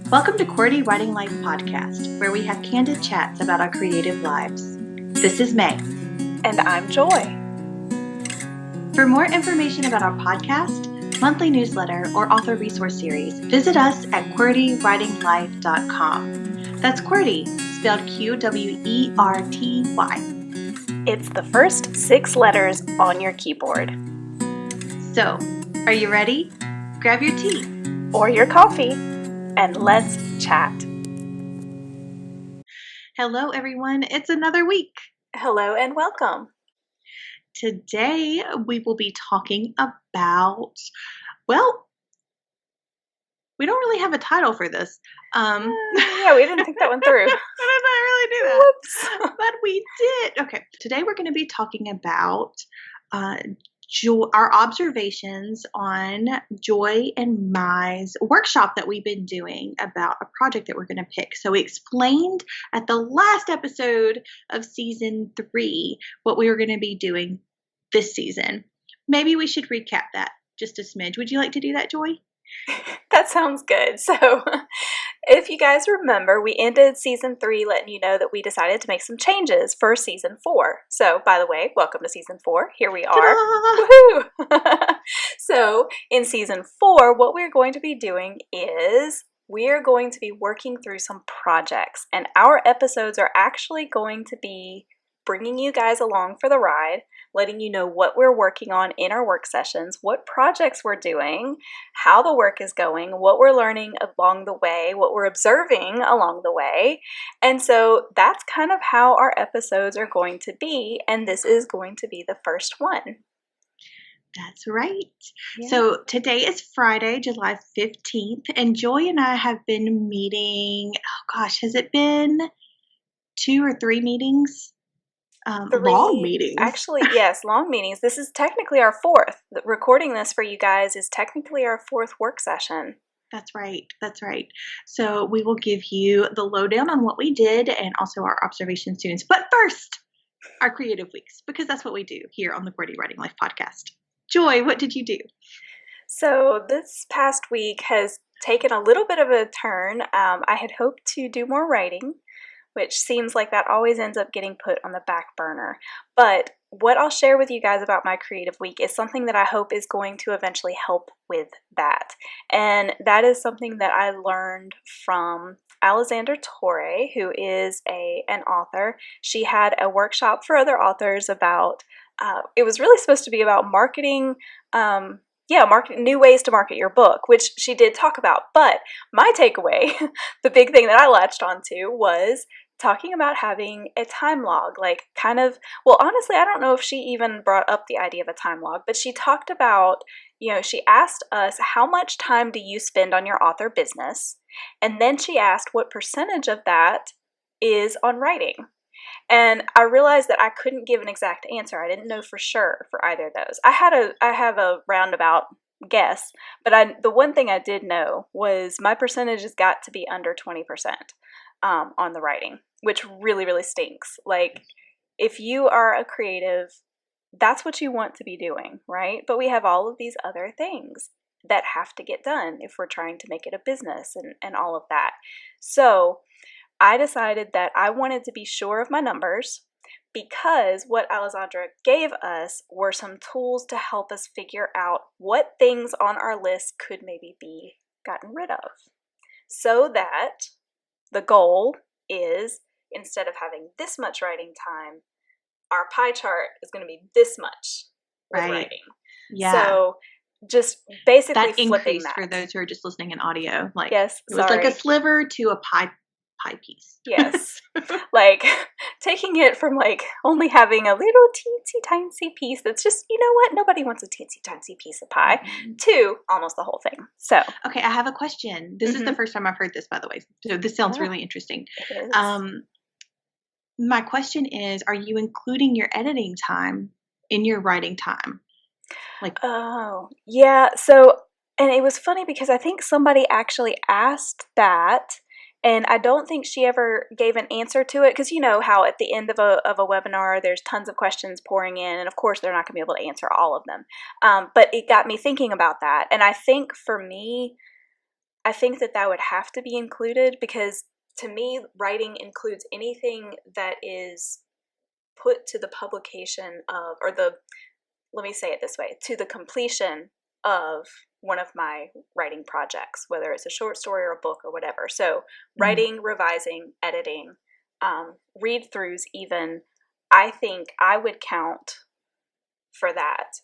Welcome to QWERTY Writing Life podcast, where we have candid chats about our creative lives. This is May. And I'm Joy. For more information about our podcast, monthly newsletter, or author resource series, visit us at QWERTYWritingLife.com. That's QWERTY, spelled QWERTY. It's the first 6 letters on your keyboard. So, are you ready? Grab your tea. Or your coffee, and let's chat. Hello, everyone. It's another week. Hello and welcome. Today, we will be talking about, well, we don't really have a title for this. Yeah, we didn't think that one through. I did not really do that. Whoops. But we did. Okay, today we're going to be talking about our observations on Joy and Mai's workshop that we've been doing about a project that we're going to pick. So we explained at the last episode of season 3 what we were going to be doing this season. Maybe we should recap that just a smidge. Would you like to do that, Joy? That sounds good. So, if you guys remember, we ended season 3 letting you know that we decided to make some changes for season 4. So, by the way, welcome to season 4. Here we are. Woohoo! So, in season 4, what we're going to be doing is we're going to be working through some projects, and our episodes are actually going to be bringing you guys along for the ride, letting you know what we're working on in our work sessions, what projects we're doing, how the work is going, what we're learning along the way, what we're observing along the way. And so that's kind of how our episodes are going to be, and this is going to be the first one. That's right. Yeah. So today is Friday, July 15th, and Joy and I have been meeting, has it been 2 or 3 meetings? 3, long meetings. Actually, yes, long meetings. This is technically our 4th. Recording this for you guys is technically our 4th work session. That's right. That's right. So we will give you the lowdown on what we did and also our observation students. But first, our creative weeks, because that's what we do here on the QWERTY Writing Life podcast. Joy, what did you do? So this past week has taken a little bit of a turn. I had hoped to do more writing, which seems like that always ends up getting put on the back burner. But what I'll share with you guys about my creative week is something that I hope is going to eventually help with that. And that is something that I learned from Rancatore, who is an author. She had a workshop for other authors about, it was really supposed to be about marketing, new ways to market your book, which she did talk about. But my takeaway, the big thing that I latched onto was talking about having a time log, honestly, I don't know if she even brought up the idea of a time log, but she talked about, she asked us, how much time do you spend on your author business? And then she asked what percentage of that is on writing. And I realized that I couldn't give an exact answer. I didn't know for sure for either of those. I have a roundabout guess, but the one thing I did know was my percentage has got to be under 20% on the writing, which really, really stinks. Like, if you are a creative, that's what you want to be doing, right? But we have all of these other things that have to get done if we're trying to make it a business and all of that. So I decided that I wanted to be sure of my numbers, because what Alessandra gave us were some tools to help us figure out what things on our list could maybe be gotten rid of, so that the goal is, instead of having this much writing time, our pie chart is going to be this much with writing. Yeah. So just basically that flipping increased that. For those who are just listening in audio. Yes, it was like a sliver to a pie piece. Yes. Like taking it from only having a little teensy tiny piece that's just, you know what, nobody wants a teensy tiny piece of pie, to almost the whole thing. So okay, I have a question. This is the first time I've heard this, by the way. So this sounds really interesting. It is. My question is, are you including your editing time in your writing time? Oh, yeah. So, and it was funny because I think somebody actually asked that, and I don't think she ever gave an answer to it, because you know how at the end of a webinar, there's tons of questions pouring in, and of course they're not going to be able to answer all of them. But it got me thinking about that, and I think for me, I think that would have to be included, because to me, writing includes anything that is put to the publication of, let me say it this way, to the completion of one of my writing projects, whether it's a short story or a book or whatever. So writing, revising, editing, read-throughs even, I think I would count for that,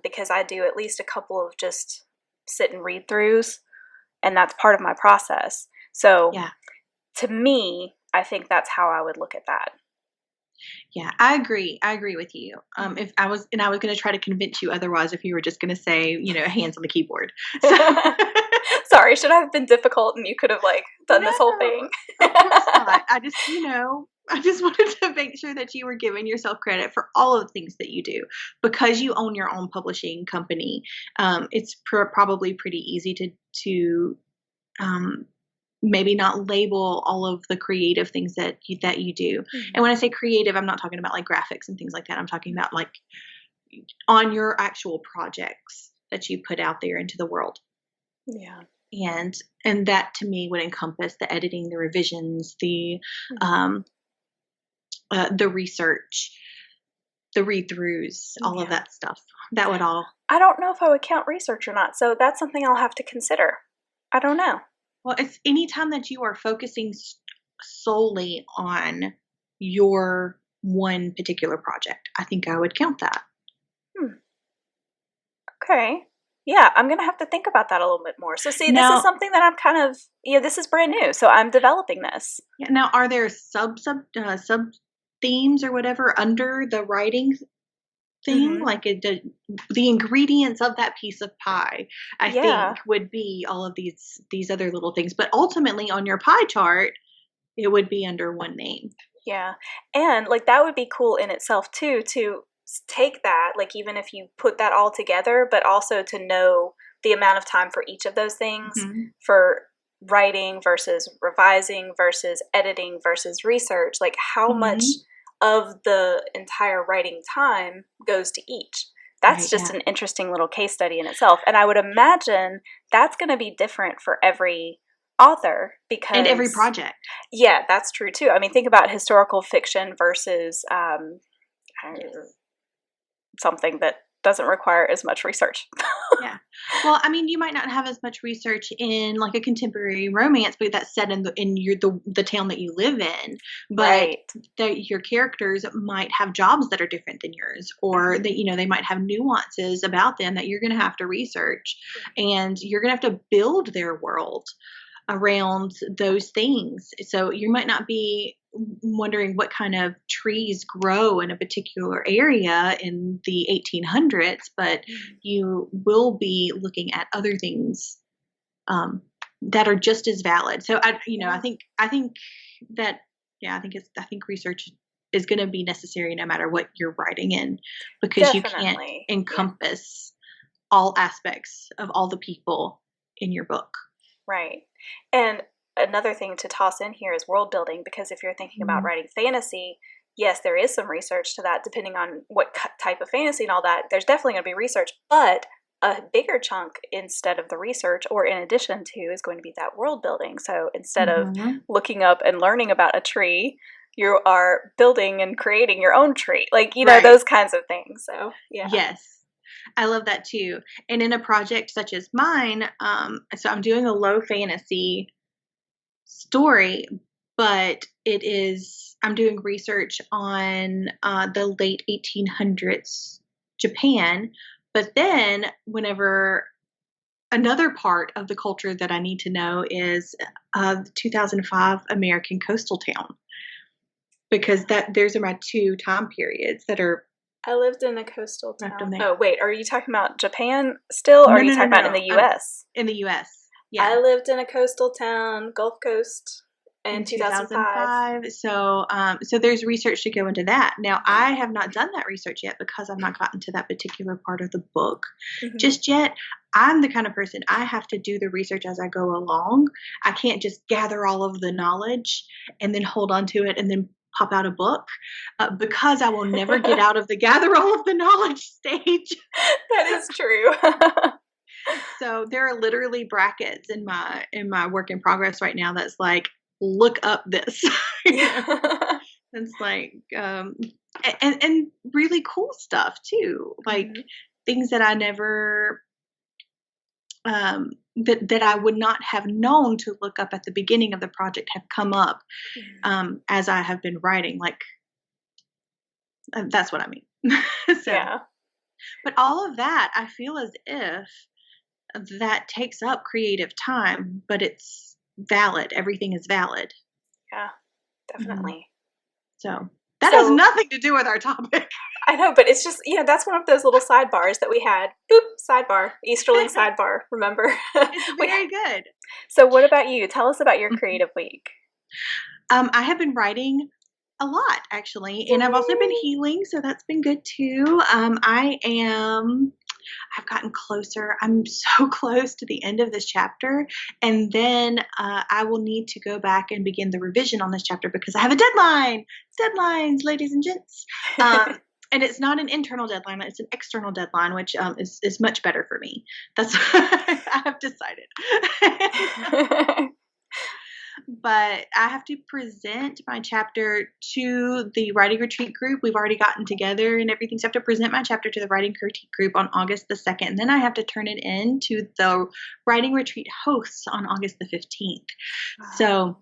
because I do at least a couple of just sit and read-throughs, and that's part of my process. So to me, I think that's how I would look at that. Yeah, I agree. I agree with you. If I was going to try to convince you otherwise, if you were just going to say, hands on the keyboard. So. Sorry, should I have been difficult and you could have done this whole thing? Of course not. I just wanted to make sure that you were giving yourself credit for all of the things that you do, because you own your own publishing company. It's probably pretty easy to maybe not label all of the creative things that you do. And when I say creative, I'm not talking about graphics and things like that. I'm talking about on your actual projects that you put out there into the world. Yeah. And that to me would encompass the editing, the revisions, the research, the read-throughs, all of that stuff. That would all. I don't know if I would count research or not, so that's something I'll have to consider. I don't know. Well, it's any time that you are focusing solely on your one particular project. I think I would count that. Okay. Yeah, I'm going to have to think about that a little bit more. So see, this is something that I'm kind of, this is brand new, so I'm developing this. Yeah, now, are there sub themes or whatever under the writing thing? The ingredients of that piece of pie, I think, would be all of these other little things. But ultimately, on your pie chart, it would be under one name. Yeah, and that would be cool in itself too, to take that, even if you put that all together, but also to know the amount of time for each of those things, for writing versus revising versus editing versus research, how much of the entire writing time goes to each. That's just an interesting little case study in itself. And I would imagine that's going to be different for every author, because and every project. Yeah, that's true too. I mean, think about historical fiction versus something that doesn't require as much research. Yeah. Well, I mean, you might not have as much research in a contemporary romance, but that's set in the town that you live in. But your characters might have jobs that are different than yours, or that they might have nuances about them that you're going to have to research, and you're going to have to build their world around those things. So you might not be wondering what kind of trees grow in a particular area in the 1800s, but you will be looking at other things that are just as valid. So I think research is going to be necessary no matter what you're writing in, because you can't encompass all aspects of all the people in your book. Right. And another thing to toss in here is world building, because if you're thinking about writing fantasy, yes, there is some research to that, depending on what type of fantasy and all that. There's definitely going to be research, but a bigger chunk, instead of the research, or in addition to, is going to be that world building. So instead of looking up and learning about a tree, you are building and creating your own tree, those kinds of things. So yes. I love that too. And in a project such as mine, so I'm doing a low fantasy story, but I'm doing research on the late 1800s Japan. But then whenever another part of the culture that I need to know is the 2005 American coastal town, because those are my two time periods that are. I lived in a coastal town. Oh, wait. Are you talking about Japan still, or are you talking about in the U.S.? In the U.S., yeah. I lived in a coastal town, Gulf Coast, in 2005. So there's research to go into that. Now, I have not done that research yet, because I've not gotten to that particular part of the book just yet. I'm the kind of person, I have to do the research as I go along. I can't just gather all of the knowledge and then hold on to it and then pop out a book, because I will never get out of the gather all of the knowledge stage. That is true. So there are literally brackets in my work in progress right now that's like, look up this. It's like and really cool stuff too. Like things that I never that I would not have known to look up at the beginning of the project have come up as I have been writing. Like that's what I mean. So, Yeah. but all of that, I feel as if that takes up creative time, but it's valid. Everything is valid. Yeah, definitely. So that has nothing to do with our topic. I know, but it's just, that's one of those little sidebars that we had. Boop, sidebar, Easterling sidebar, remember? It's very good. So what about you? Tell us about your creative week. I have been writing a lot, actually, and I've also been healing, so that's been good too. I've gotten closer. I'm so close to the end of this chapter, and then I will need to go back and begin the revision on this chapter because I have a deadline. Deadlines, ladies and gents. And it's not an internal deadline; it's an external deadline, which is much better for me. That's I have decided. But I have to present my chapter to the writing retreat group. We've already gotten together and everything. So I have to present my chapter to the writing retreat group on August the 2nd. And then I have to turn it in to the writing retreat hosts on August the 15th. Wow. So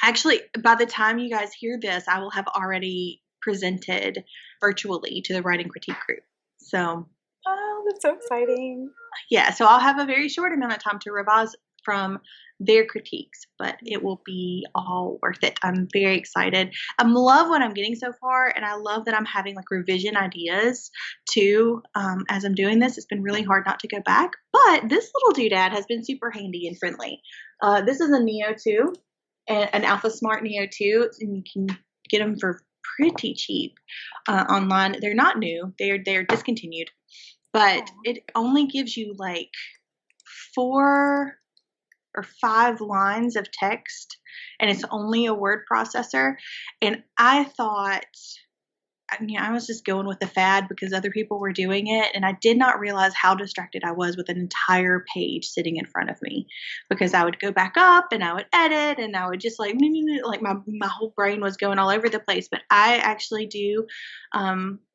actually, by the time you guys hear this, I will have already presented virtually to the writing critique group. So, oh, that's so exciting. Yeah, so I'll have a very short amount of time to revise from their critiques, but it will be all worth it. I'm very excited. I love what I'm getting so far, and I love that I'm having like revision ideas too as I'm doing this. It's been really hard not to go back, but this little doodad has been super handy and friendly. This is a Neo 2, an Alpha Smart Neo 2, and you can get them for pretty cheap online. They're not new. They're discontinued, but it only gives you like 4 or 5 lines of text, and it's only a word processor. And I thought, I was just going with the fad because other people were doing it, and I did not realize how distracted I was with an entire page sitting in front of me, because I would go back up and I would edit and I would just like my whole brain was going all over the place. But I actually do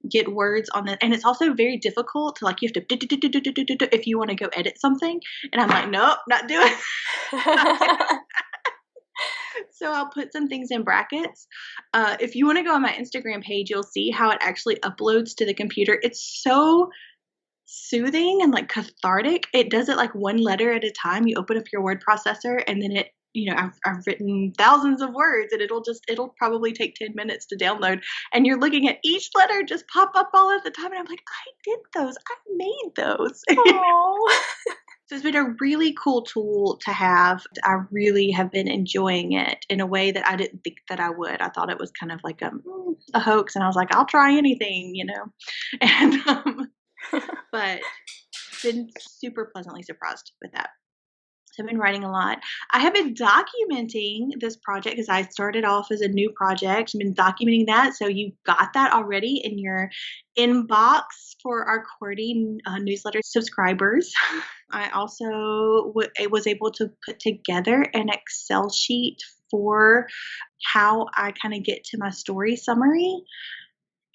get words on the, and it's also very difficult to like, you have to if you want to go edit something, and I'm like, nope, not doing it. So I'll put some things in brackets. If you want to go on my Instagram page, you'll see how it actually uploads to the computer. It's so soothing and like cathartic. It does it like one letter at a time. You open up your word processor, and then it, I've written thousands of words, and it'll probably take 10 minutes to download. And you're looking at each letter just pop up all at the time. And I'm like, I did those. I made those. So it's been a really cool tool to have. I really have been enjoying it in a way that I didn't think that I would. I thought it was kind of like a hoax, and I was like, I'll try anything, And but been super pleasantly surprised with that. So I've been writing a lot. I have been documenting this project because I started off as a new project. I've been documenting that. So you got that already in your inbox for our QWERTY newsletter subscribers. I also was able to put together an Excel sheet for how I kind of get to my story summary.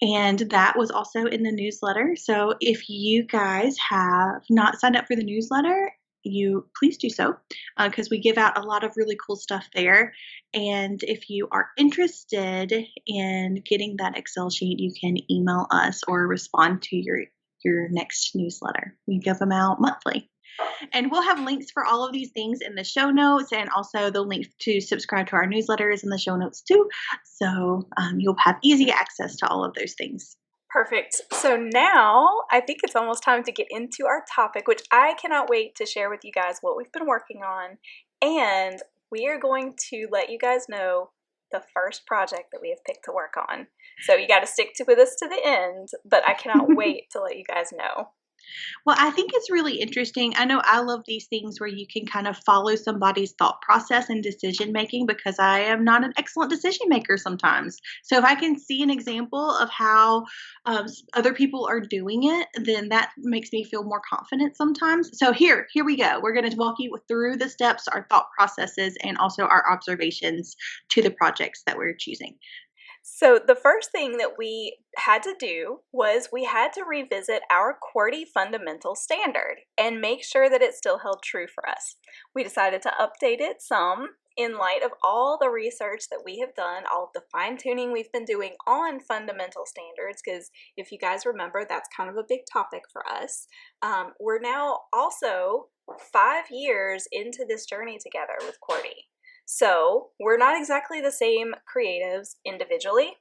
And that was also in the newsletter. So if you guys have not signed up for the newsletter, you please do so, because we give out a lot of really cool stuff there. And if you are interested in getting that Excel sheet, you can email us or respond to your next newsletter. We give them out monthly. And we'll have links for all of these things in the show notes, and also the link to subscribe to our newsletters in the show notes too. So you'll have easy access to all of those things. Perfect. So now I think it's almost time to get into our topic, which I cannot wait to share with you guys what we've been working on. And we are going to let you guys know the first project that we have picked to work on. So you got to stick with us to the end, but I cannot wait to let you guys know. Well, I think it's really interesting. I know I love these things where you can kind of follow somebody's thought process and decision making because I am not an excellent decision maker sometimes. So if I can see an example of how other people are doing it, then that makes me feel more confident sometimes. So here we go. We're going to walk you through the steps, our thought processes, and also our observations to the projects that we're choosing. So, the first thing that we had to do was we had to revisit our QWERTY fundamental standard and make sure that it still held true for us. We decided to update it some in light of all the research that we have done, all of the fine tuning we've been doing on fundamental standards, because if you guys remember, that's kind of a big topic for us. We're now also 5 years into this journey together with QWERTY. So we're not exactly the same creatives individually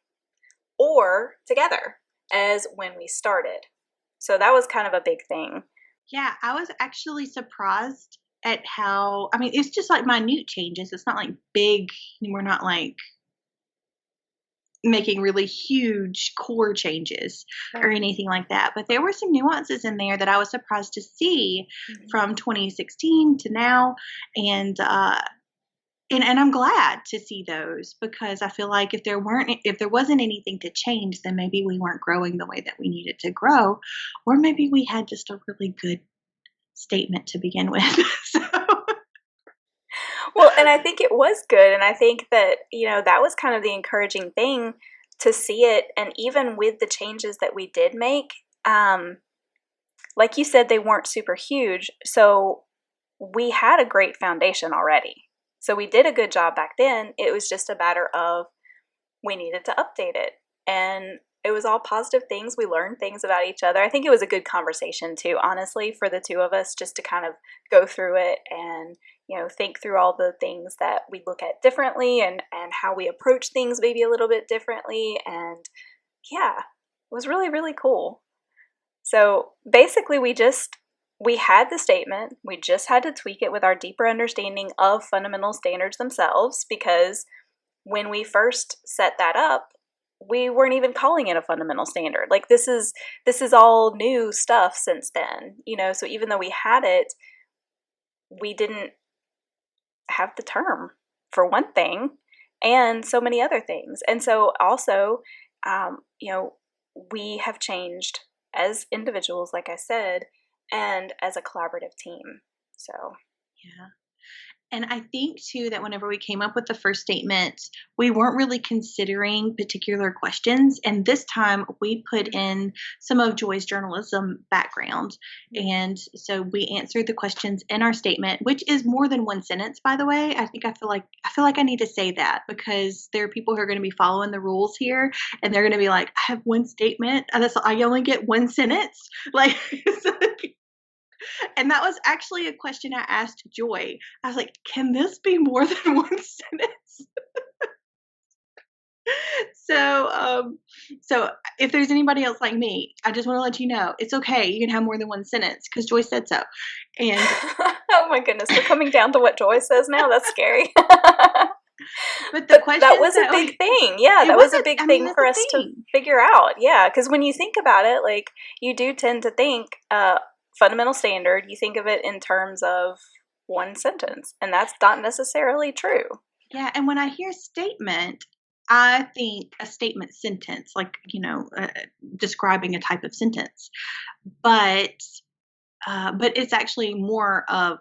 or together as when we started. So that was kind of a big thing. Yeah, I was actually surprised at how, I mean, it's just like minute changes. It's not like big, we're not like making really huge core changes or Right. anything like that. But there were some nuances in there that I was surprised to see Mhm. from 2016 to now. And, and I'm glad to see those because I feel like if there wasn't anything to change, then maybe we weren't growing the way that we needed to grow, or maybe we had just a really good statement to begin with. So Well, and I think it was good. And I think that, that was kind of the encouraging thing to see it. And even with the changes that we did make, like you said, they weren't super huge. So we had a great foundation already. So we did a good job back then. It was just a matter of we needed to update it. And it was all positive things. We learned things about each other. I think it was a good conversation too, honestly, for the two of us just to kind of go through it and, think through all the things that we look at differently and how we approach things maybe a little bit differently. And yeah, it was really, really cool. So basically we had the statement, we just had to tweak it with our deeper understanding of fundamental standards themselves, because when we first set that up, we weren't even calling it a fundamental standard. Like this is all new stuff since then, so even though we had it, we didn't have the term for one thing and so many other things. And so also, um, you know, we have changed as individuals, like I said, and as a collaborative team. So, yeah. And I think too that whenever we came up with the first statement, we weren't really considering particular questions. And this time we put in some of Joy's journalism background. And so we answered the questions in our statement, which is more than one sentence, by the way. I feel like I need to say that because there are people who are going to be following the rules here and they're going to be like, I have one statement. I only get one sentence. Like and that was actually a question I asked Joy. I was like, "Can this be more than one sentence?" So, so if there's anybody else like me, I just want to let you know it's okay. You can have more than one sentence because Joy said so. And oh my goodness, we're coming down to what Joy says now. That's scary. but the But that questions was a that big thing. Yeah, it that was a wasn't. big I mean, thing that's for a us to thing. figure out. Yeah, because when you think about it, like you do tend to think fundamental standard, you think of it in terms of one sentence, and that's not necessarily true. Yeah, and when I hear statement, I think a statement sentence, like describing a type of sentence. But but it's actually more of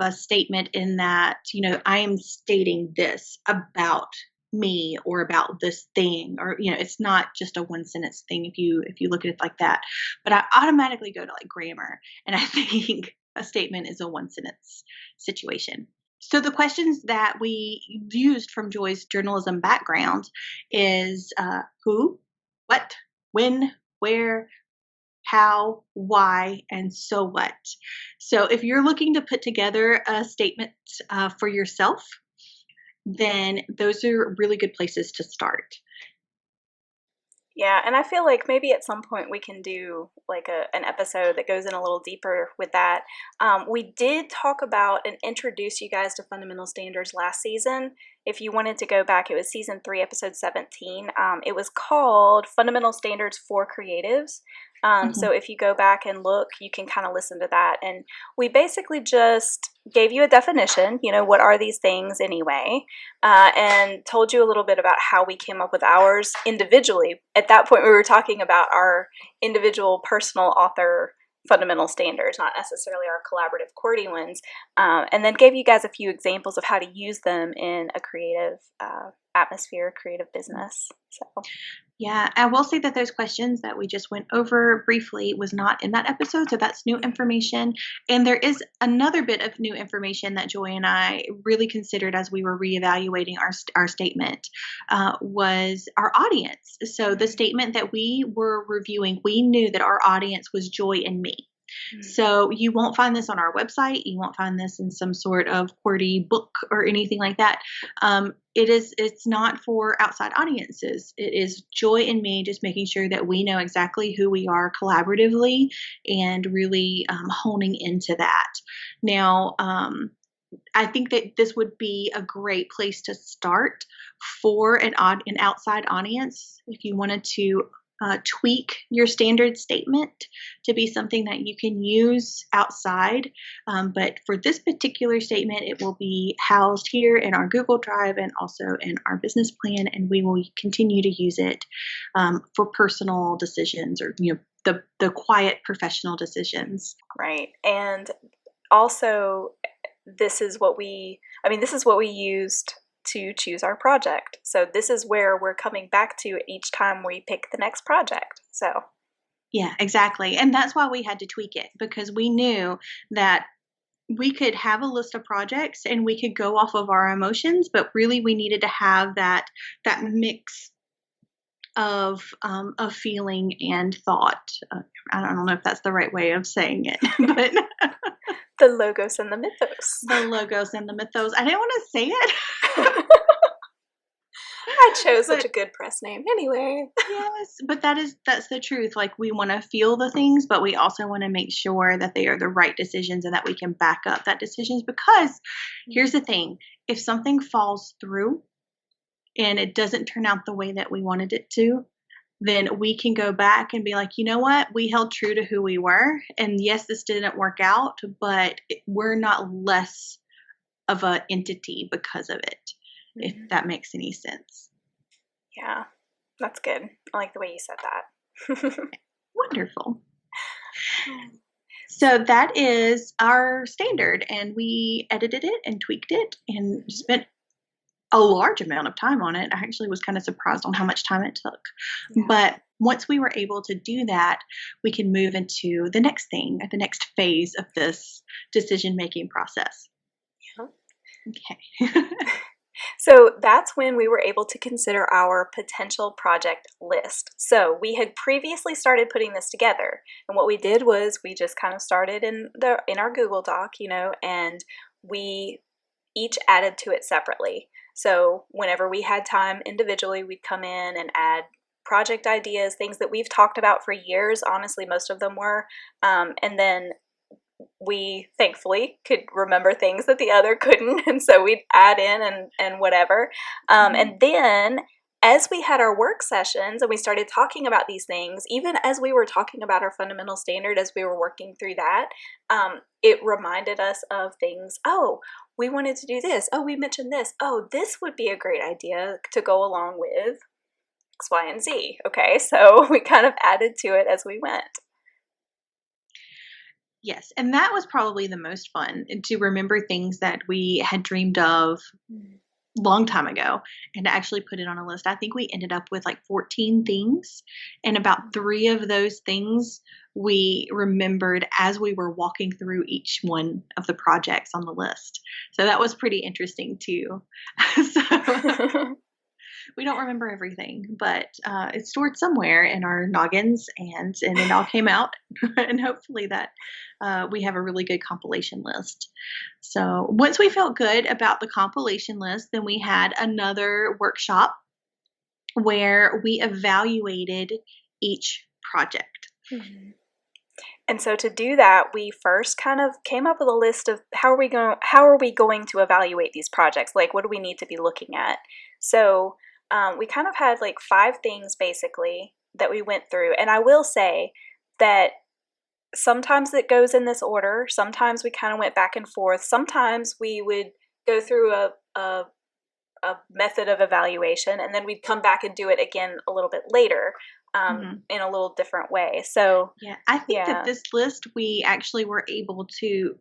a statement in that I am stating this about me or about this thing, or it's not just a one sentence thing if you look at it like that. But I automatically go to like grammar, and I think a statement is a one sentence situation. So the questions that we used from Joy's journalism background is who, what, when, where, how, why, and so what. So if you're looking to put together a statement for yourself, then those are really good places to start. Yeah, and I feel like maybe at some point we can do like an episode that goes in a little deeper with that. We did talk about and introduce you guys to fundamental standards last season. If you wanted to go back, it was season 3, episode 17. It was called Fundamental Standards for Creatives. So if you go back and look, you can kind of listen to that. And we basically just gave you a definition, what are these things anyway, and told you a little bit about how we came up with ours individually. At that point, we were talking about our individual personal author fundamental standards, not necessarily our collaborative QWERTY ones, and then gave you guys a few examples of how to use them in a creative atmosphere, creative business. So. Yeah, I will say that those questions that we just went over briefly was not in that episode, so that's new information. And there is another bit of new information that Joy and I really considered as we were reevaluating our statement was our audience. So the statement that we were reviewing, we knew that our audience was Joy and me. So you won't find this on our website. You won't find this in some sort of QWERTY book or anything like that. It's not for outside audiences. It is Joy and me just making sure that we know exactly who we are collaboratively and really honing into that. Now, I think that this would be a great place to start for an outside audience if you wanted to tweak your standard statement to be something that you can use outside. But for this particular statement, it will be housed here in our Google Drive and also in our business plan, and we will continue to use it for personal decisions or the quiet professional decisions. Right. And also, this is what we used to choose our project. So this is where we're coming back to each time we pick the next project. So yeah, exactly. And that's why we had to tweak it, because we knew that we could have a list of projects and we could go off of our emotions, but really we needed to have that mix of feeling and thought. I don't know if that's the right way of saying it, but the logos and the mythos. The logos and the mythos. I didn't want to say it. I chose such a good press name anyway. Yes, but that's the truth. Like, we want to feel the things, but we also want to make sure that they are the right decisions and that we can back up that decisions, because here's the thing. If something falls through and it doesn't turn out the way that we wanted it to, then we can go back and be like, you know what? We held true to who we were. And yes, this didn't work out, but we're not less of an entity because of it, if that makes any sense. Yeah, that's good. I like the way you said that. Wonderful. So that is our standard, and we edited it and tweaked it and spent a large amount of time on it. I actually was kind of surprised on how much time it took. Yeah. But once we were able to do that, we can move into the next thing, the next phase of this decision-making process. Yeah. Okay. So that's when we were able to consider our potential project list. So we had previously started putting this together, and what we did was we just kind of started in our Google Doc, and we each added to it separately. So whenever we had time individually, we'd come in and add project ideas, things that we've talked about for years. Honestly, most of them were. And then we thankfully could remember things that the other couldn't. And so we'd add in and whatever. And then as we had our work sessions and we started talking about these things, even as we were talking about our fundamental standard, as we were working through that, it reminded us of things. Oh, we wanted to do this. Oh, we mentioned this. Oh, this would be a great idea to go along with X, Y, and Z. Okay, so we kind of added to it as we went. Yes, and that was probably the most fun, to remember things that we had dreamed of long time ago and to actually put it on a list. I think we ended up with like 14 things, and about 3 of those things we remembered as we were walking through each one of the projects on the list. So that was pretty interesting too. So we don't remember everything, but it's stored somewhere in our noggins, and it all came out. And hopefully that we have a really good compilation list. So once we felt good about the compilation list, then we had another workshop where we evaluated each project. Mm-hmm. And so to do that, we first kind of came up with a list of how are we going to evaluate these projects? Like, what do we need to be looking at? So we kind of had like 5 things basically that we went through. And I will say that sometimes it goes in this order. Sometimes we kind of went back and forth. Sometimes we would go through a method of evaluation, and then we'd come back and do it again a little bit later. In a little different way. So yeah, I think that this list, we actually were able to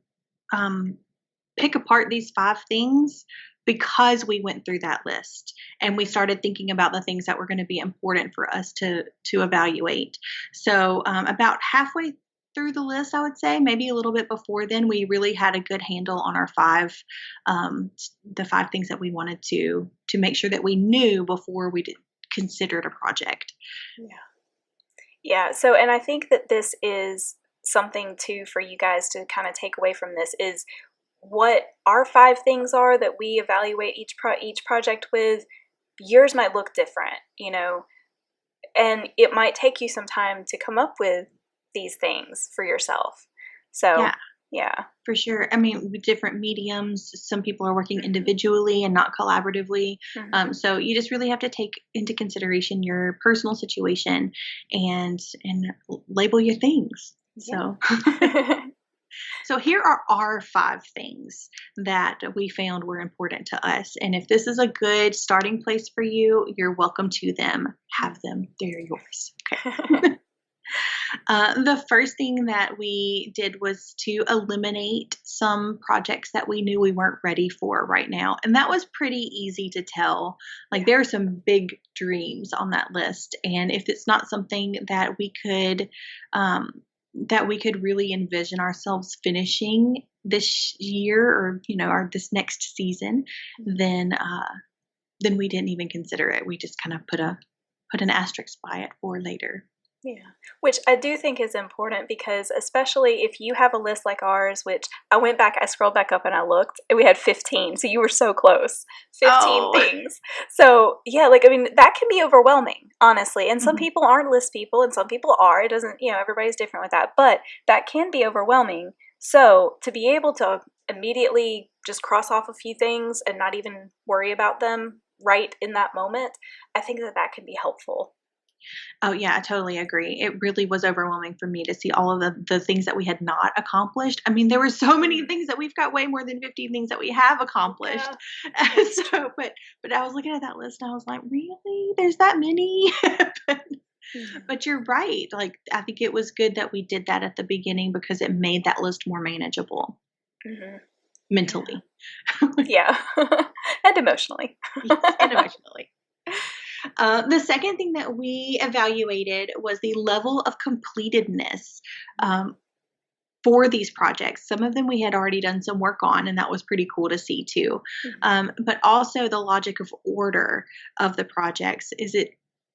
pick apart these 5 things because we went through that list and we started thinking about the things that were going to be important for us to evaluate. So about halfway through the list, I would say, maybe a little bit before then, we really had a good handle on our 5, the 5 things that we wanted to make sure that we knew before we considered a project. Yeah. So, and I think that this is something too for you guys to kind of take away from this is what our 5 things are that we evaluate each project with. Yours might look different, and it might take you some time to come up with these things for yourself. So, yeah. For sure. I mean, with different mediums, some people are working individually and not collaboratively. So you just really have to take into consideration your personal situation and label your things. Yeah. So here are our 5 things that we found were important to us. And if this is a good starting place for you, you're welcome to them. Have them. They're yours. Okay. The first thing that we did was to eliminate some projects that we knew we weren't ready for right now. And that was pretty easy to tell. Like, there are some big dreams on that list. And if it's not something that we could really envision ourselves finishing this year or, or this next season, then we didn't even consider it. We just kind of put an asterisk by it for later. Yeah, which I do think is important because especially if you have a list like ours, which I scrolled back up and I looked, and we had 15. So you were so close. 15 things. So yeah, that can be overwhelming, honestly. And some people aren't list people and some people are. It doesn't, everybody's different with that, but that can be overwhelming. So to be able to immediately just cross off a few things and not even worry about them right in that moment, I think that can be helpful. Oh, yeah, I totally agree. It really was overwhelming for me to see all of the things that we had not accomplished. I mean, there were so many things that we've got way more than 15 things that we have accomplished. Yeah. But I was looking at that list and I was like, really? There's that many? But you're right. Like, I think it was good that we did that at the beginning because it made that list more manageable. Mentally. Yeah. And emotionally. And emotionally. The second thing that we evaluated was the level of completedness for these projects. Some of them we had already done some work on, and that was pretty cool to see too. But also the logic of order of the projects. Is it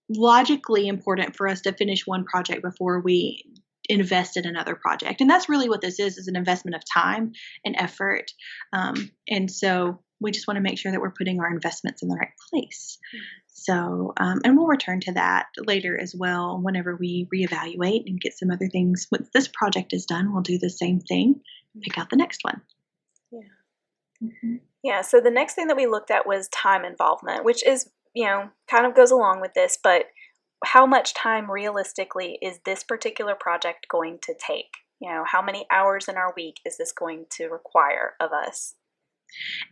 logically important for us to finish one project before we invest in another project? And that's really what this is an investment of time and effort. And so we just want to make sure that we're putting our investments in the right place. So, and we'll return to that later as well whenever we reevaluate and get some other things. Once this project is done, we'll do the same thing, pick out the next one. Yeah, so the next thing that we looked at was time involvement, which is, kind of goes along with this, but how much time realistically is this particular project going to take? How many hours in our week is this going to require of us?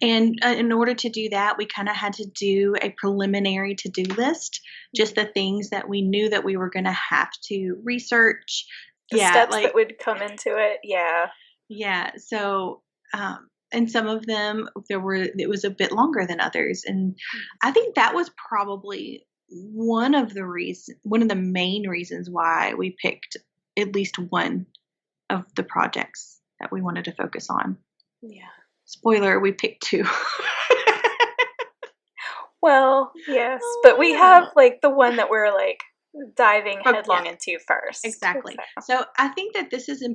And in order to do that, we kind of had to do a preliminary to-do list, just the things that we knew that we were going to have to research. The steps that would come into it. Yeah. Yeah. So, and some of them, it was a bit longer than others. And I think that was probably one of the main reasons why we picked at least one of the projects that we wanted to focus on. Yeah. Spoiler, we picked 2. Well, yes, but we have the one that we're diving headlong into first. Exactly. So I think that this is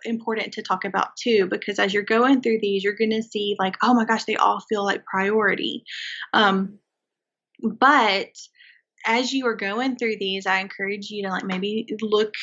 important to talk about too, because as you're going through these, you're going to see oh my gosh, they all feel like priority. But as you are going through these, I encourage you to like maybe look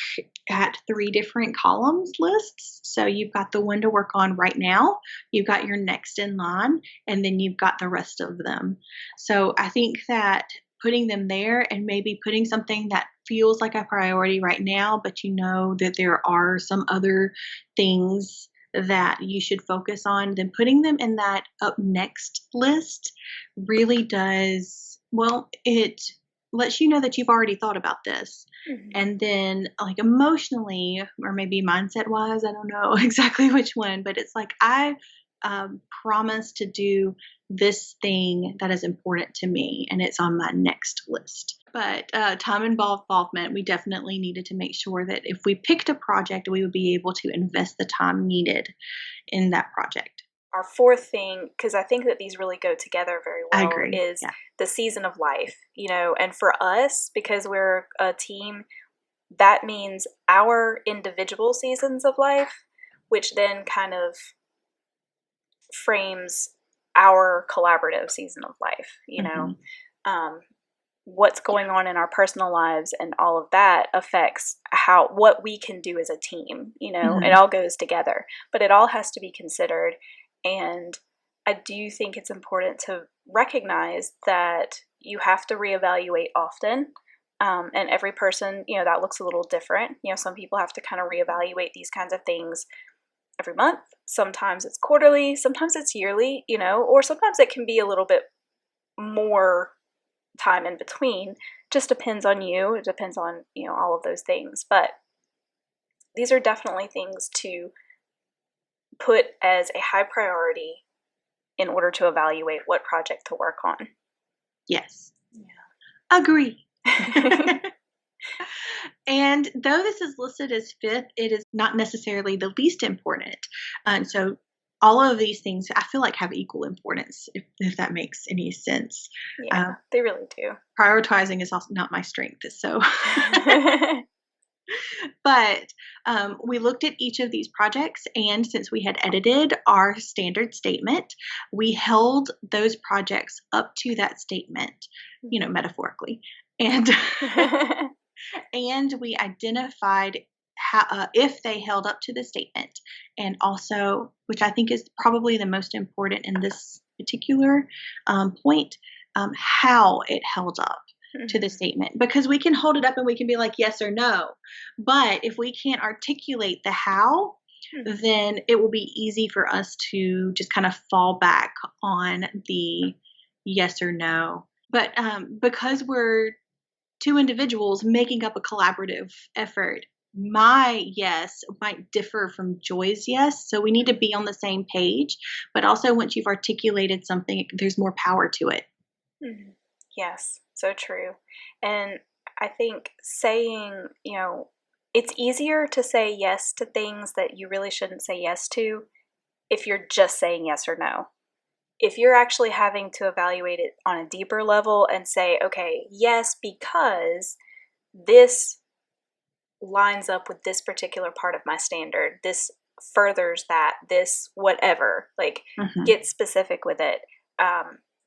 at 3 different columns lists. So you've got the one to work on right now, you've got your next in line, and then you've got the rest of them. So I think that putting them there and maybe putting something that feels like a priority right now, but you know that there are some other things that you should focus on, then putting them in that up next list really does, well, it lets you know that you've already thought about this. Mm-hmm. And then, like, emotionally, or maybe mindset wise, I don't know exactly which one, but it's like, I promise to do this thing that is important to me, and it's on my next list. But time involvement, we definitely needed to make sure that if we picked a project, we would be able to invest the time needed in that project. Our fourth thing, because I think that these really go together very well, I agree. is Yeah. the season of life, and for us, because we're a team, that means our individual seasons of life, which then kind of frames our collaborative season of life, what's going on in our personal lives and all of that affects what we can do as a team. It all goes together, but it all has to be considered. And I do think it's important to recognize that you have to reevaluate often. And every person, that looks a little different. Some people have to kind of reevaluate these kinds of things every month. Sometimes it's quarterly, sometimes it's yearly, or sometimes it can be a little bit more time in between. Just depends on you. It depends on, all of those things. But these are definitely things to put as a high priority in order to evaluate what project to work on. Yes. Yeah. Agree. And though this is listed as 5th, it is not necessarily the least important. So all of these things, I feel like, have equal importance, if that makes any sense. Yeah, they really do. Prioritizing is also not my strength, so. But we looked at each of these projects, and since we had edited our standard statement, we held those projects up to that statement, metaphorically. And and we identified how, if they held up to the statement, and also, which I think is probably the most important in this particular point, how it held up to the statement. Because we can hold it up and we can be like, yes or no. But if we can't articulate the how, then it will be easy for us to just kind of fall back on the yes or no. But because we're 2 individuals making up a collaborative effort, my yes might differ from Joy's yes. So we need to be on the same page. But also, once you've articulated something, there's more power to it. Mm-hmm. Yes, so true. And I think saying, it's easier to say yes to things that you really shouldn't say yes to if you're just saying yes or no. If you're actually having to evaluate it on a deeper level and say, okay, yes, because this lines up with this particular part of my standard, this furthers that, this whatever, get specific with it,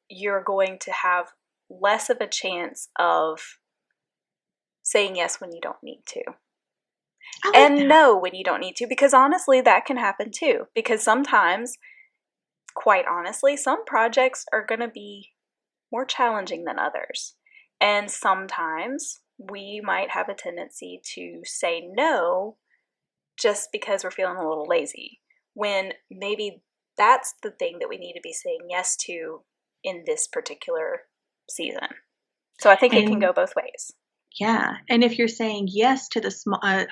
you're going to have less of a chance of saying yes when you don't need to. And no when you don't need to, because honestly, that can happen too. Because sometimes, quite honestly, some projects are going to be more challenging than others. And sometimes we might have a tendency to say no just because we're feeling a little lazy, when maybe that's the thing that we need to be saying yes to in this particular season. So I think it can go both ways. Yeah. And if you're saying yes to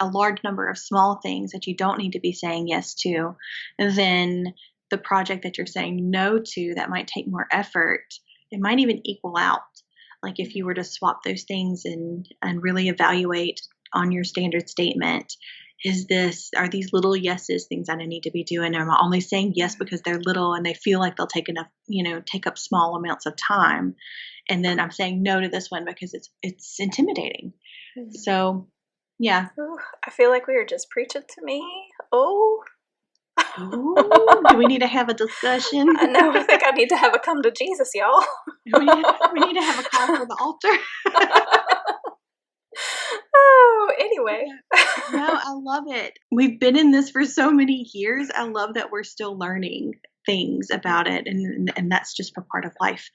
a large number of small things that you don't need to be saying yes to, then the project that you're saying no to that might take more effort, it might even equal out. Like if you were to swap those things and really evaluate on your standard statement, are these little yeses things that I need to be doing? Am I only saying yes because they're little and they feel like they'll take up small amounts of time? And then I'm saying no to this one because it's intimidating. So, yeah. Ooh, I feel like we were just preaching to me. Oh. Ooh, do we need to have a discussion? No, I think I need to have a come to Jesus, y'all. We need to have a call for the altar. Oh, anyway. No, I love it. We've been in this for so many years. I love that we're still learning things about it, and that's just a part of life.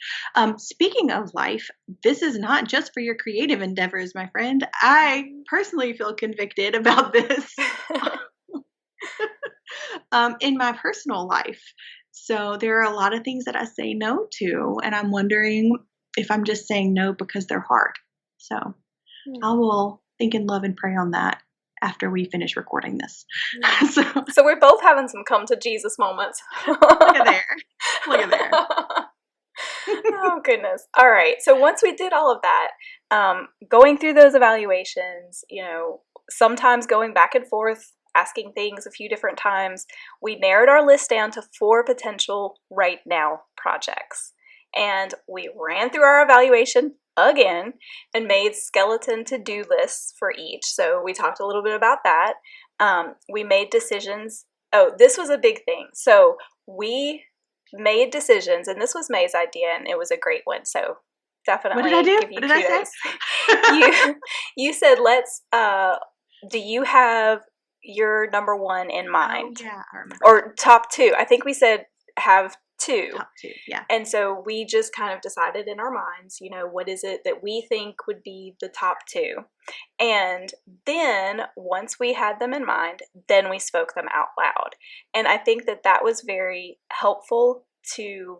Speaking of life, this is not just for your creative endeavors, my friend. I personally feel convicted about this in my personal life. So there are a lot of things that I say no to, and I'm wondering if I'm just saying no because they're hard. So I will think and love and pray on that after we finish recording this. So we're both having some come to Jesus moments. Look at there. Look at there. Oh, goodness. All right. So once we did all of that, going through those evaluations, sometimes going back and forth, asking things a few different times, we narrowed our list down to 4 potential right now projects. And we ran through our evaluation again and made skeleton to-do lists for each. So we talked a little bit about that. We made decisions. Oh, this was a big thing. So we made decisions, and this was May's idea, and it was a great one. So definitely what did I do? give you what did kudos. I say? You said, do you have your number 1 in mind? Oh, yeah, I remember. Or top 2. I think we said have 2. Top 2, yeah. And so we just kind of decided in our minds, what is it that we think would be the top 2? And then once we had them in mind, then we spoke them out loud. And I think that was very helpful to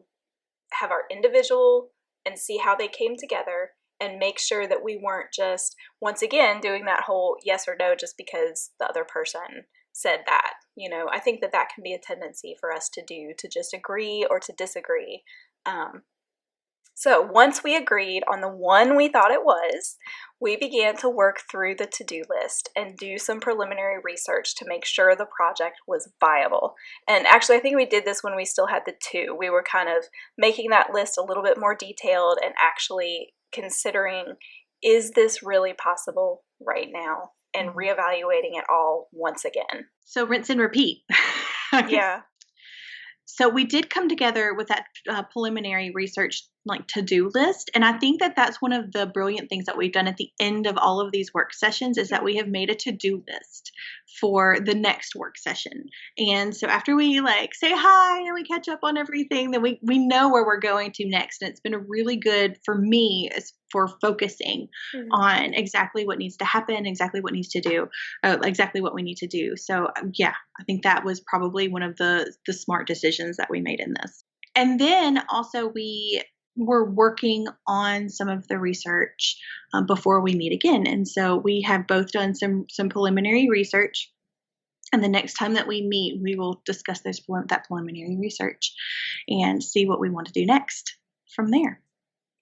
have our individual and see how they came together and make sure that we weren't just, once again, doing that whole yes or no just because the other person said that. I think that can be a tendency for us to do, to just agree or to disagree. So once we agreed on the one we thought it was, we began to work through the to-do list and do some preliminary research to make sure the project was viable. And actually, I think we did this when we still had the 2. We were kind of making that list a little bit more detailed and actually considering, is this really possible right now? And reevaluating it all once again. So rinse and repeat. Yeah. So we did come together with that preliminary research to-do list. And I think that's one of the brilliant things that we've done at the end of all of these work sessions is that we have made a to-do list for the next work session. And so after we say hi and we catch up on everything, then we know where we're going to next. And it's been really good for me for focusing on exactly what needs to happen, exactly what needs to do, exactly what we need to do. So yeah, I think that was probably one of the smart decisions that we made in this. And then also we were working on some of the research before we meet again. And so we have both done some preliminary research. And the next time that we meet, we will discuss that preliminary research and see what we want to do next from there.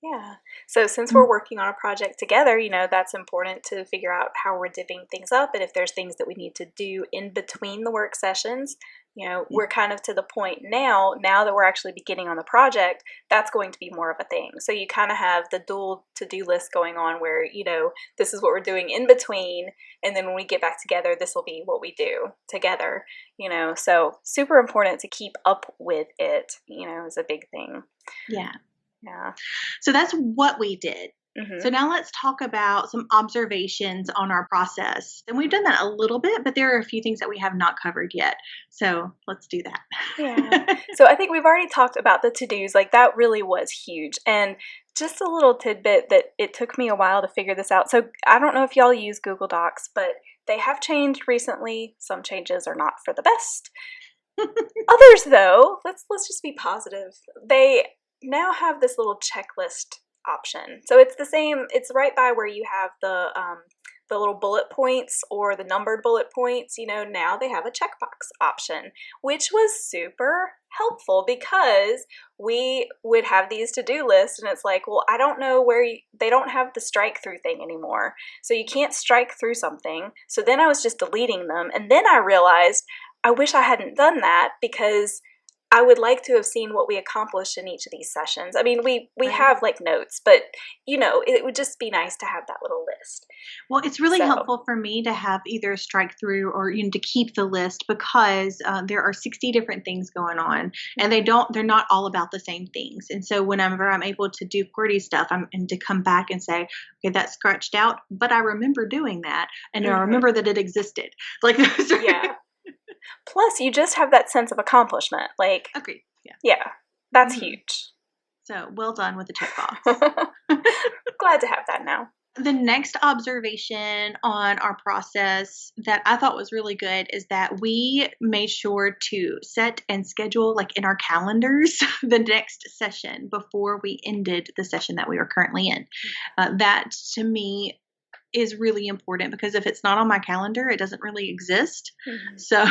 Yeah. So since we're working on a project together, that's important to figure out how we're divvying things up. And if there's things that we need to do in between the work sessions, we're kind of to the point now that we're actually beginning on the project, that's going to be more of a thing. So you kind of have the dual to-do list going on where, this is what we're doing in between. And then when we get back together, this will be what we do together, so super important to keep up with it, is a big thing. Yeah. Yeah. So that's what we did. So now let's talk about some observations on our process. And we've done that a little bit, but there are a few things that we have not covered yet. So let's do that. Yeah. So I think we've already talked about the to-dos. That really was huge. And just a little tidbit that it took me a while to figure this out. So I don't know if y'all use Google Docs, but they have changed recently. Some changes are not for the best. Others, though, let's just be positive. They now have this little checklist option. So it's the same, it's right by where you have the little bullet points or the numbered bullet points. Now they have a checkbox option, which was super helpful because we would have these to-do lists and it's well, I don't know where they don't have the strike through thing anymore. So you can't strike through something. So then I was just deleting them. And then I realized I wish I hadn't done that because I would like to have seen what we accomplished in each of these sessions. I mean, we Right. have like notes, but it would just be nice to have that little list. Well, it's really So, helpful for me to have either a strike through or to keep the list, because there are 60 different things going on, and they're not all about the same things. And so whenever I'm able to do QWERTY stuff, and to come back and say, okay, that's scratched out, but I remember doing that, and I remember that it existed. Like those are yeah. Plus, you just have that sense of accomplishment. Like, agreed. Yeah. yeah, that's huge. So well done with the checkbox. Glad to have that now. The next observation on our process that I thought was really good is that we made sure to set and schedule, like in our calendars, the next session before we ended the session that we are currently in. That to me is really important, because if it's not on my calendar, it doesn't really exist. So,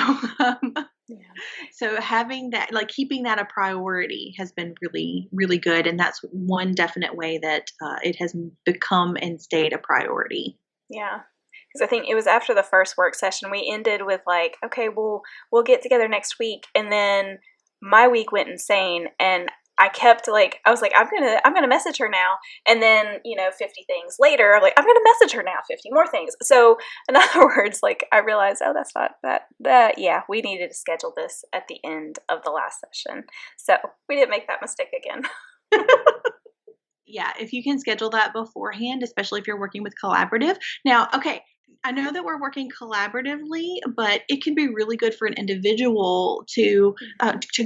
so having that, like keeping that a priority, has been really, really good. And that's one definite way that it has become and stayed a priority. Yeah. Because I think it was after the first work session, we ended with like, okay, we'll get together next week. And then my week went insane, and I kept like, I was like, I'm gonna message her now. And then, 50 things later, I'm like, I'm gonna message her now, 50 more things. So in other words, like I realized, oh, that's not that, yeah, we needed to schedule this at the end of the last session. So we didn't make that mistake again. Yeah, if you can schedule that beforehand, especially if you're working with collaborative. Now, okay, I know that we're working collaboratively, but it can be really good for an individual to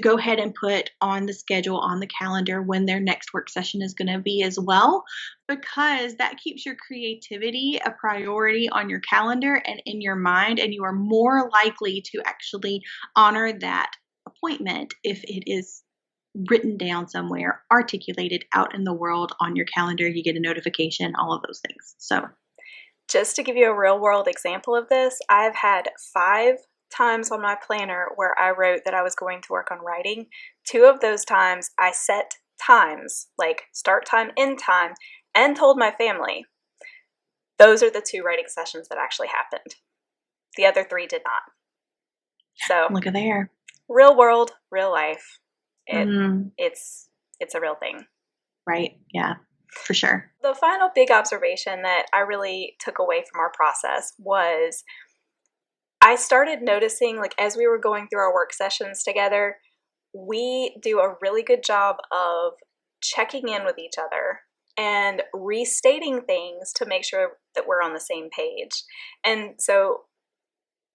go ahead and put on the schedule, on the calendar, when their next work session is going to be as well, because that keeps your creativity a priority on your calendar and in your mind, and you are more likely to actually honor that appointment if it is written down somewhere, articulated out in the world on your calendar. You get a notification, all of those things. So just to give you a real world example of this, I've had 5 times on my planner where I wrote that I was going to work on writing. 2 of those times I set times, like start time, end time, and told my family. Those are the 2 writing sessions that actually happened. The other 3 did not. So look at there. Real world, real life. It's a real thing. Right. Yeah, for sure. The final big observation that I really took away from our process was I started noticing, like as we were going through our work sessions together, we do a really good job of checking in with each other and restating things to make sure that we're on the same page. And so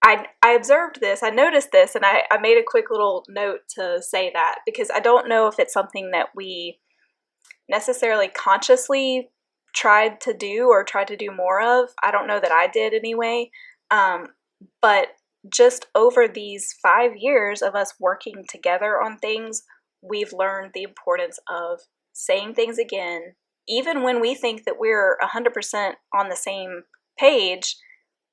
I observed this, I noticed this, and I made a quick little note to say that, because I don't know if it's something that we necessarily consciously tried to do or tried to do more of. I don't know that I did anyway. But just over these 5 years of us working together on things, we've learned the importance of saying things again, even when we think that we're 100% on the same page.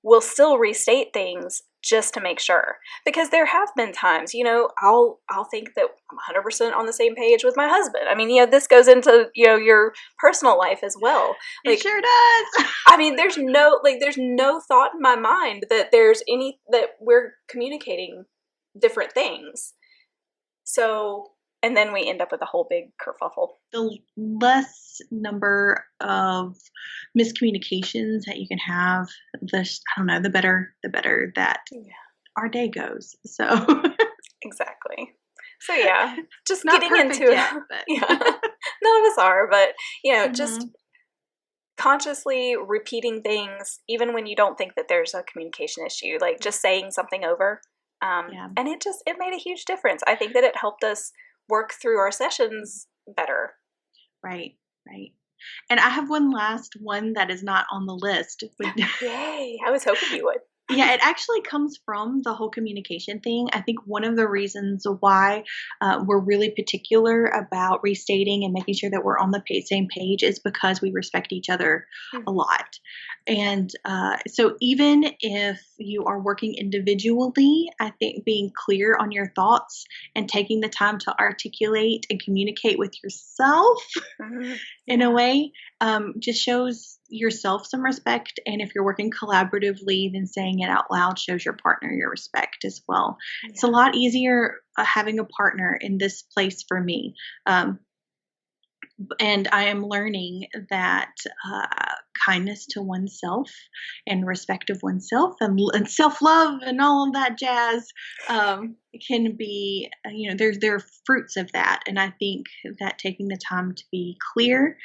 We'll still restate things just to make sure, because there have been times, I'll think that I'm 100% on the same page with my husband. I mean, this goes into, your personal life as well. Like, it sure does. I mean, there's no thought in my mind that that we're communicating different things. So, and then we end up with a whole big kerfuffle. The less number of miscommunications that you can have, the better that our day goes. So exactly. So yeah, just not getting into yet, but. Yeah, none of us are, but just consciously repeating things, even when you don't think that there's a communication issue, like just saying something over. And it made a huge difference. I think that it helped us work through our sessions better. Right. And I have one last one that is not on the list. Yay! I was hoping you would. Yeah, it actually comes from the whole communication thing. I think one of the reasons why we're really particular about restating and making sure that we're on the same page is because we respect each other a lot. And so even if you are working individually, I think being clear on your thoughts and taking the time to articulate and communicate with yourself in a way just shows yourself some respect, and if you're working collaboratively, then saying it out loud shows your partner your respect as well. Yeah. It's a lot easier having a partner in this place for me. And I am learning that kindness to oneself and respect of oneself and self-love and all of that jazz can be, there are fruits of that. And I think that taking the time to be clear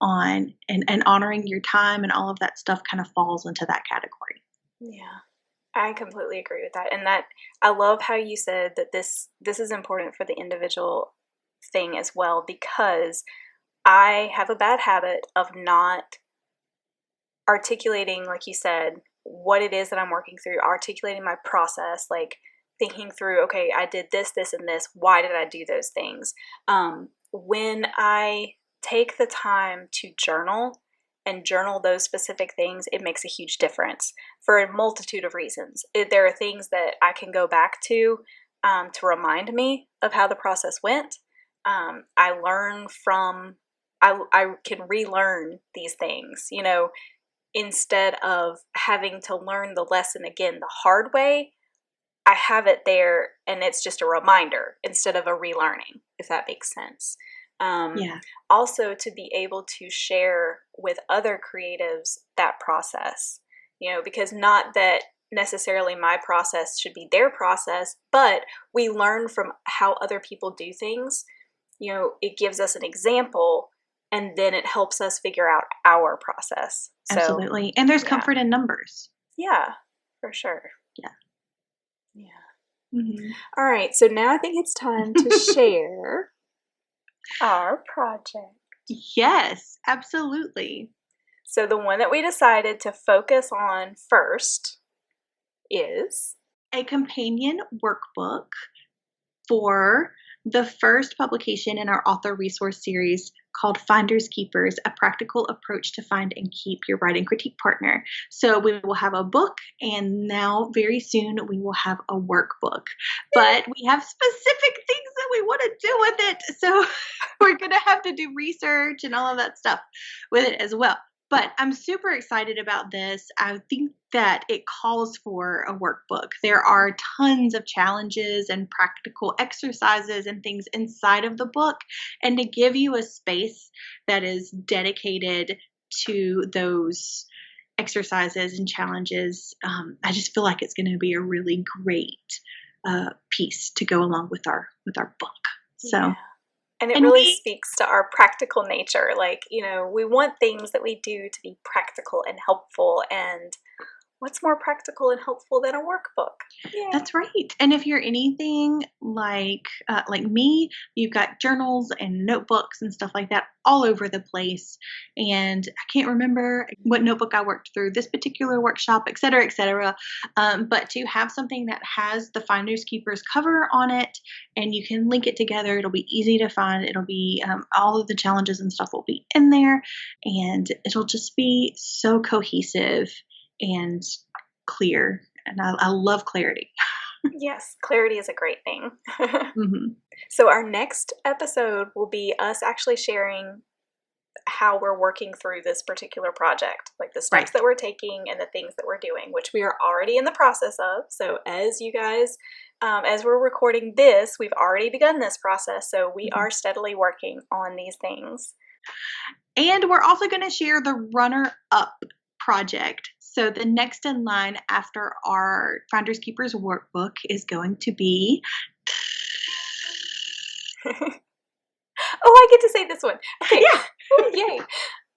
on and honoring your time and all of that stuff kind of falls into that category. Yeah, I completely agree with that. And that I love how you said that this is important for the individual thing as well, because I have a bad habit of not articulating, like you said, what it is that I'm working through, articulating my process, like thinking through, okay, I did this, this, and this. Why did I do those things? When I take the time to journal and journal those specific things, it makes a huge difference for a multitude of reasons. There are things that I can go back to remind me of how the process went. I learn from I can relearn these things, instead of having to learn the lesson again the hard way. I have it there and it's just a reminder instead of a relearning, if that makes sense. Yeah. Also, to be able to share with other creatives that process, because not that necessarily my process should be their process, but we learn from how other people do things. It gives us an example, and then it helps us figure out our process. Absolutely. And there's comfort in numbers. Yeah, for sure. Yeah. Mm-hmm. All right. So now I think it's time to share our project. Yes, absolutely. So the one that we decided to focus on first is a companion workbook for the first publication in our author resource series called Finders Keepers, a practical approach to find and keep your writing critique partner. So we will have a book, and now very soon we will have a workbook. But we have specific things that we want to do with it. So we're going to have to do research and all of that stuff with it as well. But I'm super excited about this. I think that it calls for a workbook. There are tons of challenges and practical exercises and things inside of the book. And to give you a space that is dedicated to those exercises and challenges, I just feel like it's going to be a really great piece to go along with our book. So. Yeah. And it really speaks to our practical nature. Like, we want things that we do to be practical and helpful. And what's more practical and helpful than a workbook? Yeah. That's right. And if you're anything like me, you've got journals and notebooks and stuff like that all over the place. And I can't remember what notebook I worked through this particular workshop, et cetera, et cetera. But to have something that has the Finders Keepers cover on it, and you can link it together, it'll be easy to find. It'll be all of the challenges and stuff will be in there, and it'll just be so cohesive and clear. And I love clarity. Yes, clarity is a great thing. Mm-hmm. So our next episode will be us actually sharing how we're working through this particular project, like the steps that we're taking and the things that we're doing, which we are already in the process of. So as you guys, as we're recording this, we've already begun this process. So we are steadily working on these things. And we're also going to share the runner-up project. So the next in line after our Finders Keepers workbook is going to be... Oh, I get to say this one. Okay. Yeah. Oh, yay.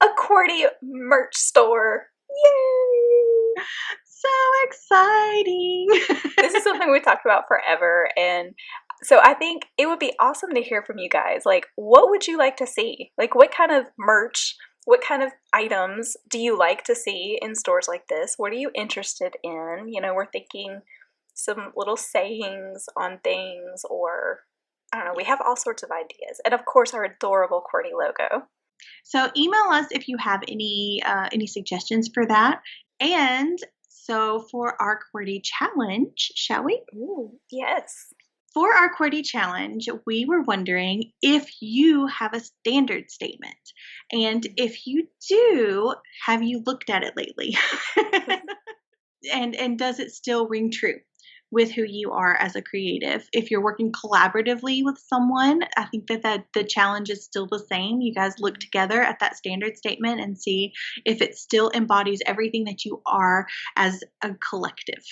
A QWERTY merch store. Yay. So exciting. This is something we talked about forever. And so I think it would be awesome to hear from you guys. Like, what would you like to see? Like, what kind of merch, what kind of items do you like to see in stores like this? What are you interested in? We're thinking some little sayings on things, or I don't know, we have all sorts of ideas. And of course, our adorable QWERTY logo. So email us if you have any suggestions for that. And so for our QWERTY challenge, shall we? Ooh, yes. For our QWERTY challenge, we were wondering if you have a standard statement. And if you do, have you looked at it lately? And does it still ring true with who you are as a creative? If you're working collaboratively with someone, I think that the challenge is still the same. You guys look together at that standard statement and see if it still embodies everything that you are as a collective.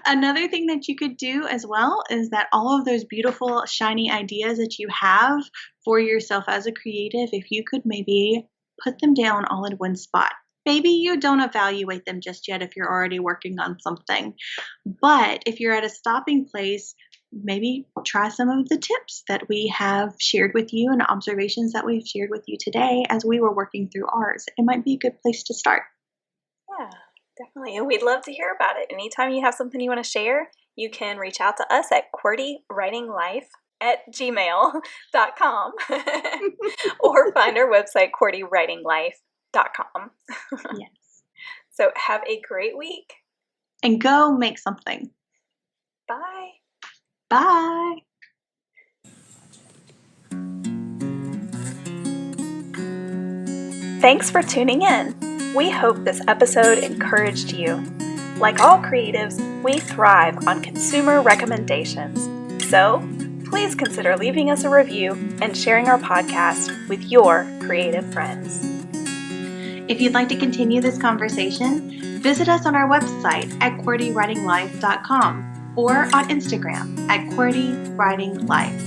Another thing that you could do as well is that all of those beautiful, shiny ideas that you have for yourself as a creative, if you could maybe put them down all in one spot. Maybe you don't evaluate them just yet if you're already working on something. But if you're at a stopping place, maybe try some of the tips that we have shared with you and observations that we've shared with you today as we were working through ours. It might be a good place to start. Yeah, definitely. And we'd love to hear about it. Anytime you have something you want to share, you can reach out to us at QWERTYWritingLife@gmail.com or find our website, QWERTYWritingLife.com. Yes. So have a great week. And go make something. Bye. Bye. Thanks for tuning in. We hope this episode encouraged you. Like all creatives, we thrive on consumer recommendations. So please consider leaving us a review and sharing our podcast with your creative friends. If you'd like to continue this conversation, visit us on our website at QWERTYWritingLife.com or on Instagram at QWERTY Writing Life.